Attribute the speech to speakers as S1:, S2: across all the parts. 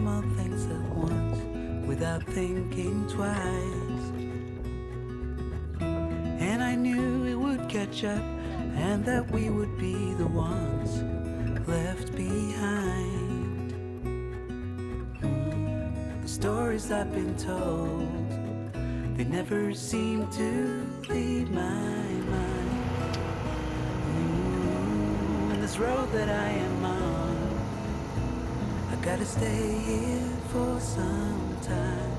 S1: all things at once without thinking twice. And I knew it would catch up and that we would be the ones left behind. The stories I've been told, they never seem to leave my mind. And this road that I am on, I gotta stay here for some time.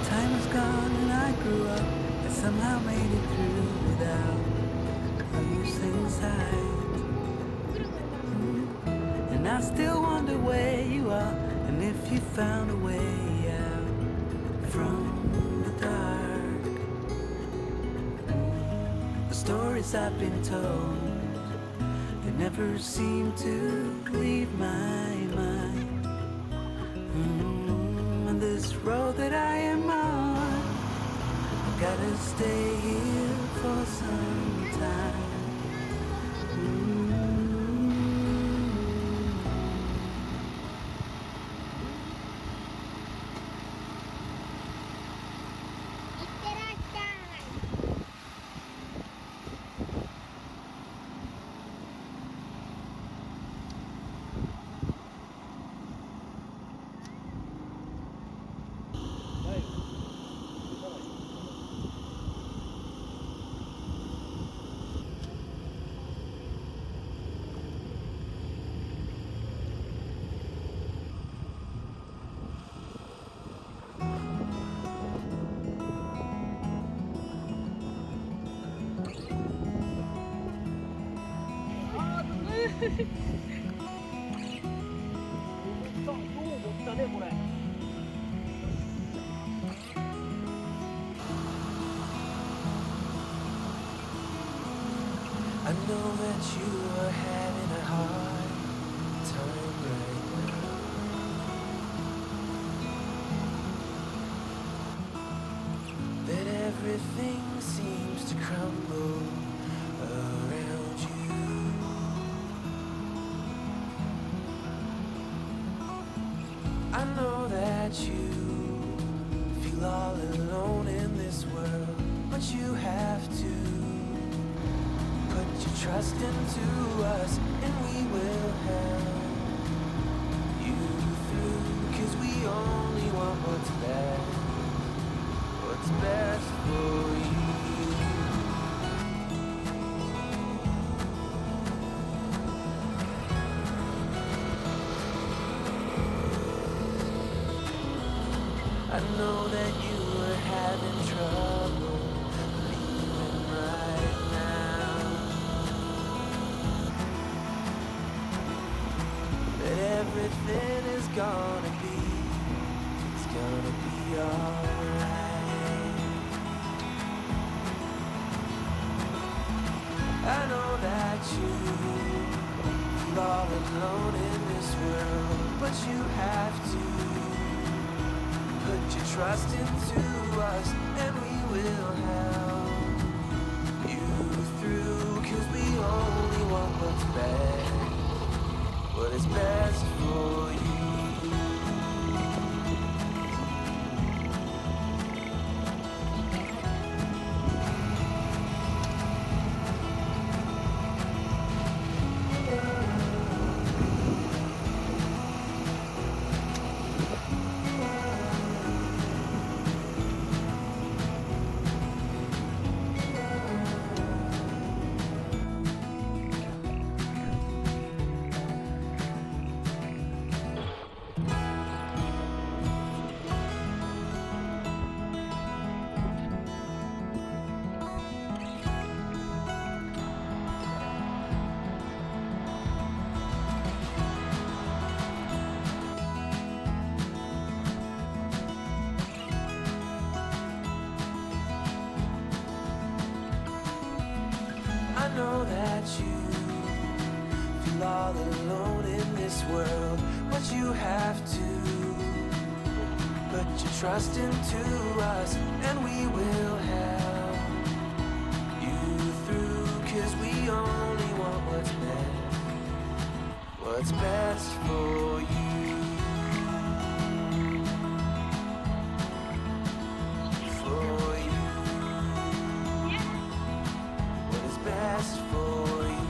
S1: Time is gone and I grew up and somehow made it through without losing sight. And I still wonder where you are and if you found a way out from the dark. The stories I've been told, they never seem to leave my mind. And this road that I am on, I gotta stay here for some time.
S2: I know that you are having a hard time right now. That everything seems to crumble around you. I know that you feel all alone in this world, but you have to put your trust into us and we will help you through, 'cause we only want what's best for you. I know that you are having trouble believing right now that everything is gonna be, it's gonna be alright. I know that you feel all alone in this world, but you have to put your trust into us and we will help you through, 'cause we only want what is best for you. this world, but you have to put your trust into us, and we will help you through, 'cause we only want what's best for you. Best for you.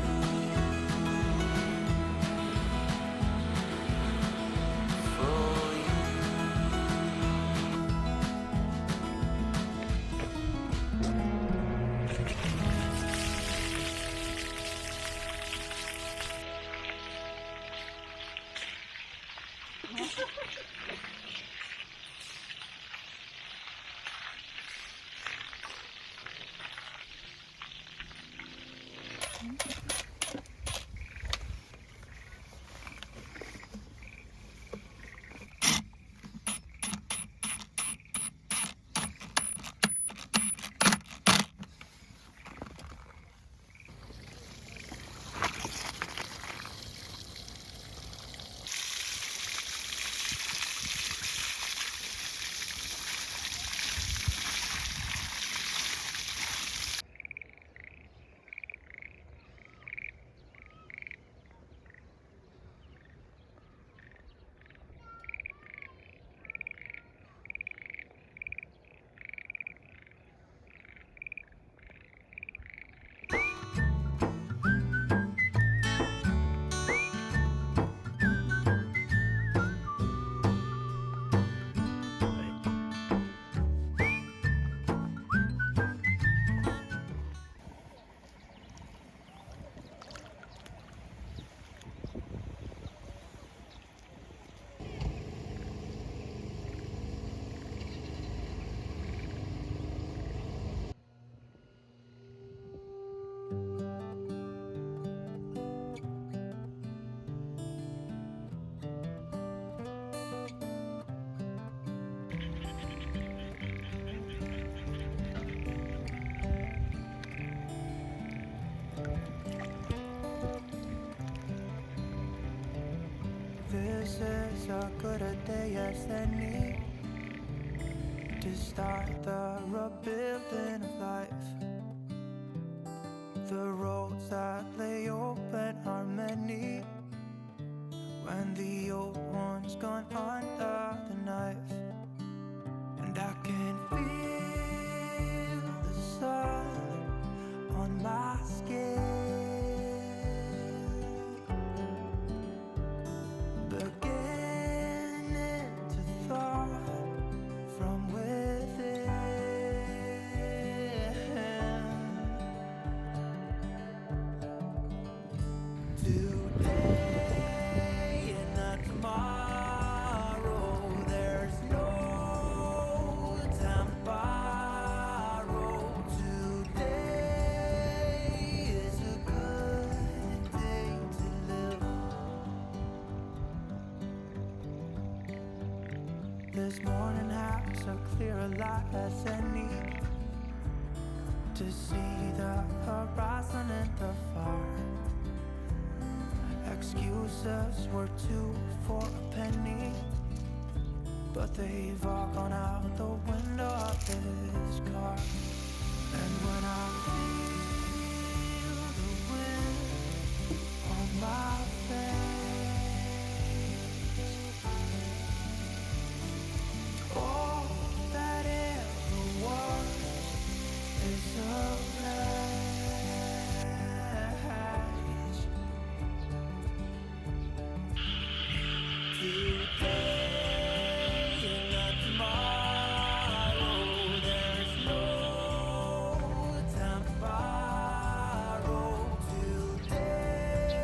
S2: This is a good a day as any to start the rebuilding of life. The roads that lay open are many when the old one's gone under the knife. And I can feel the sun on my skin, this morning has a clearer light as any to see the horizon in the far. Excuses were 2 for a penny, but they've all gone out the window of this car. And when I feel the wind on my face, all that ever was is a flash. Today and not tomorrow, there's no time to borrow. Today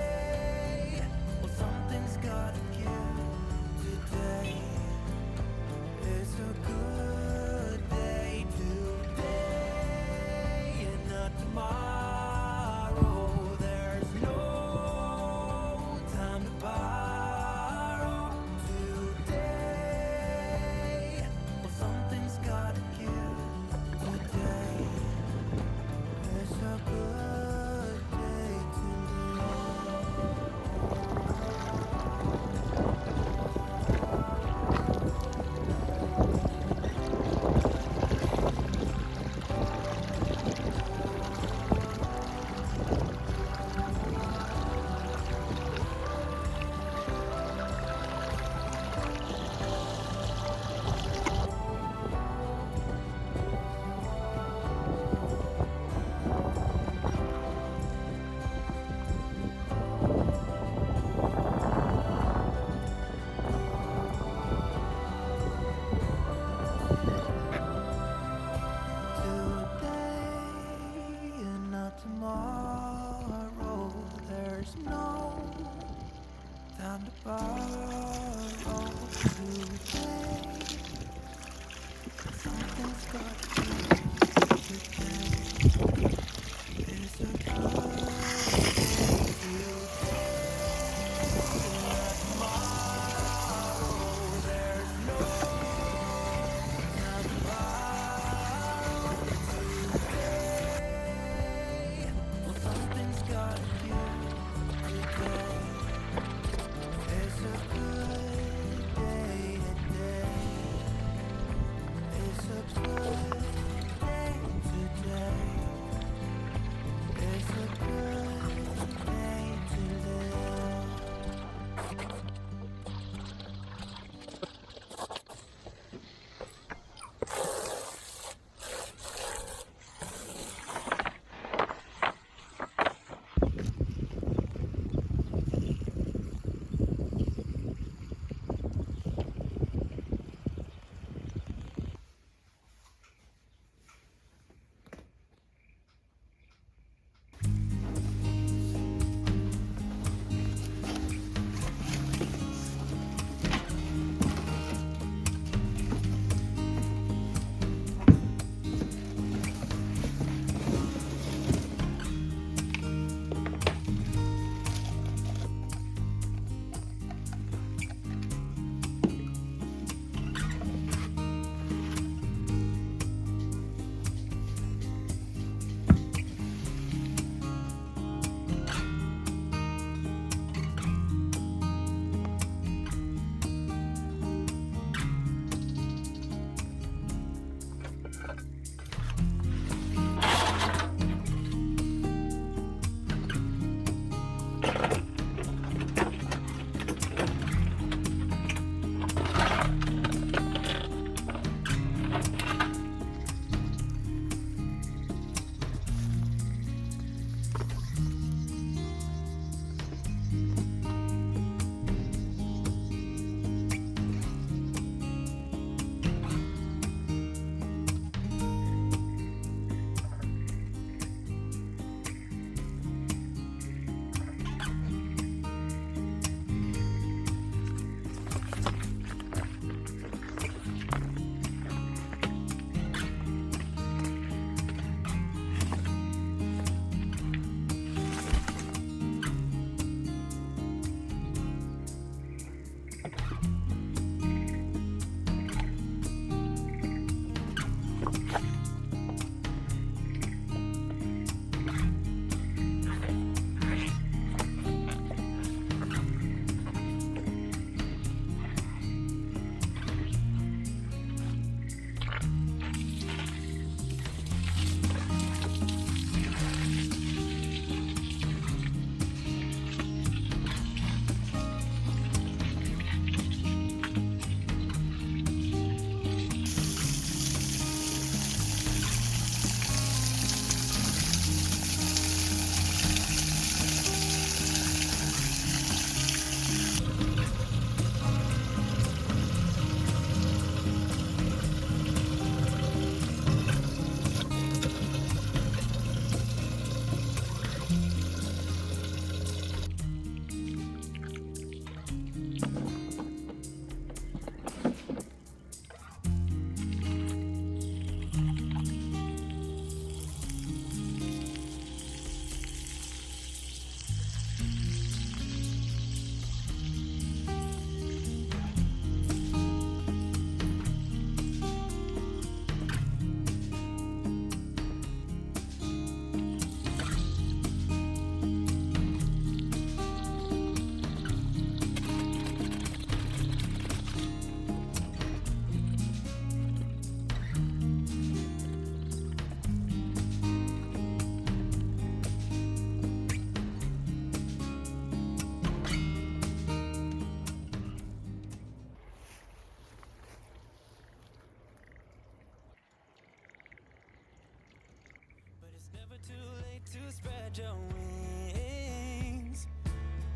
S2: too late to spread your wings.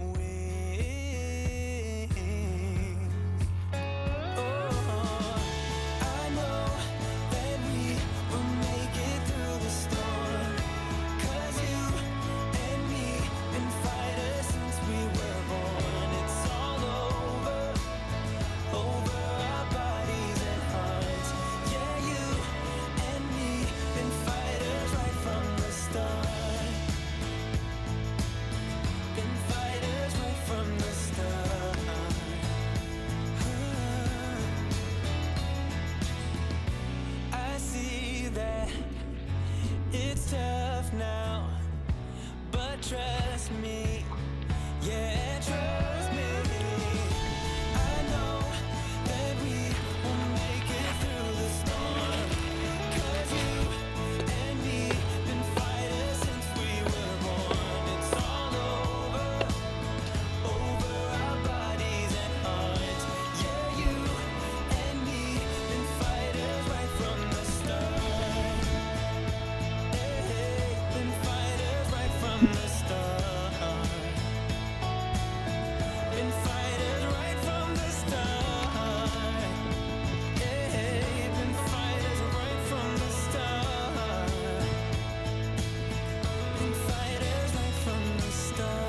S2: Wings. Oh, I know that we will make it through the storm. 'Cause you and me been fighters since we were born. It's all over our bodies and hearts. Yeah, you and me been fighters right from the start. Been fighters right from the start. I see that it's tough now, but trust me, yeah, trust me. I know that we will make it through the storm. 'Cause you and me been fighters since we were born. It's all over our bodies and hearts. Yeah, you and me been fighters right from the start. Hey, been fighters right from the start. Been fighters right from the start. Hey, been fighters right from the start. Been fighters right from the start.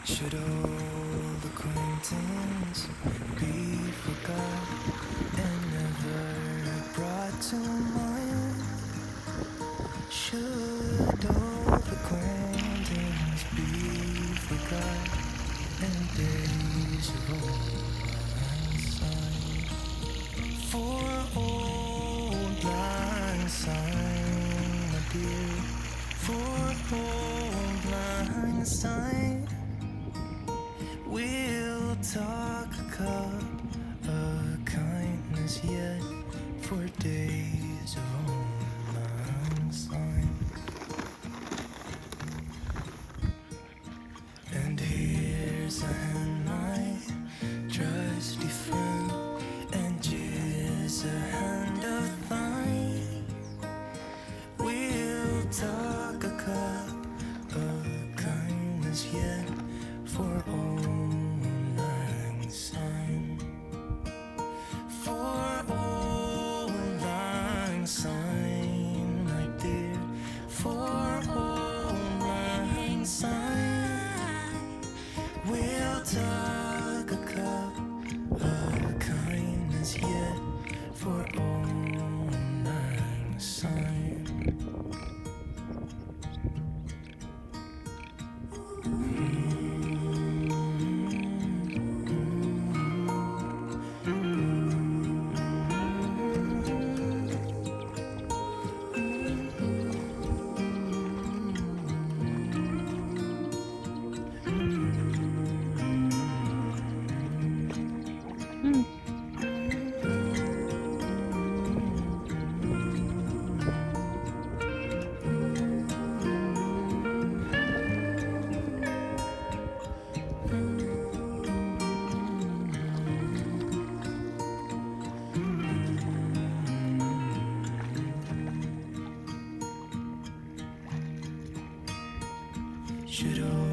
S2: Should old acquaintance be forgot and never brought to mind? Should old acquaintance be forgot and days of old lang syne? For old lang syne, my dear, for old lang syne. We'll talk a cup of kindness yet for days of old lang syne. And here's a hand, my trusty friend, and here's a hand of thine. We'll talk a cup of kindness yet for old lang syne. For old lang should always